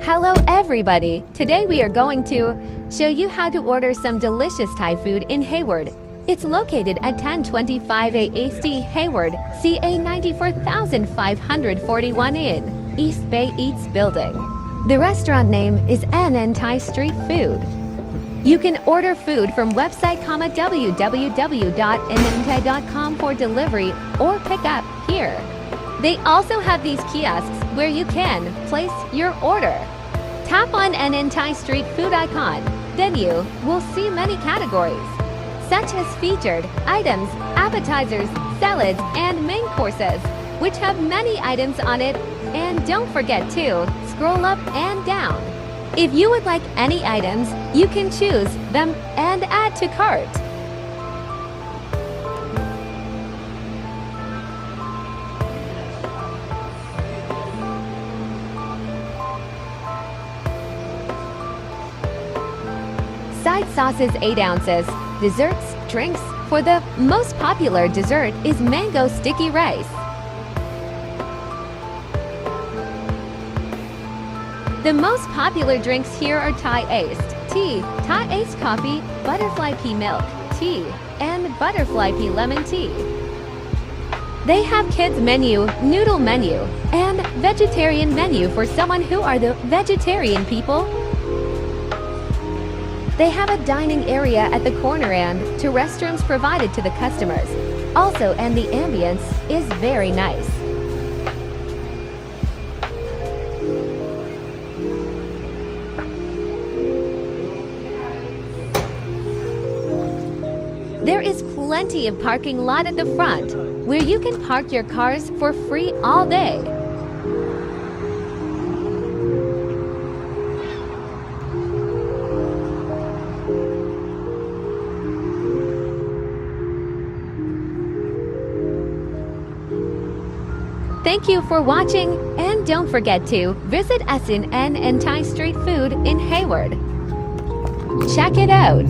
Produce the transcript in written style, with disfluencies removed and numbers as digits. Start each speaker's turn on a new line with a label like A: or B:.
A: Hello everybody! Today we are going to show you how to order some delicious Thai food in Hayward. It's located at 1025A East Hayward, CA 94541 in East Bay Eats Building. The restaurant name is NN Thai Street Food. You can order food from website www.nnthai.com for delivery or pick up here. They also have these kiosks where you can place your order. Tap on NN Thai Street Food icon, then you will see many categories, such as featured items, appetizers, salads, and main courses, which have many items on it. And don't forget to scroll up and down. If you would like any items, you can choose them and add to cart. Side sauces 8 ounces. Desserts, drinks. For the most popular dessert is mango sticky rice. The most popular drinks here are Thai iced tea, Thai iced coffee, butterfly pea milk tea, and butterfly pea lemon tea. They have kids menu, noodle menu, and vegetarian menu for someone who are the vegetarian people. They have a dining area at the corner and 2 restrooms provided to the customers. Also, and the ambience is very nice. There is plenty of parking lot at the front, where you can park your cars for free all day. Thank you for watching, and don't forget to visit us in NN Thai Street Food in Hayward. Check it out!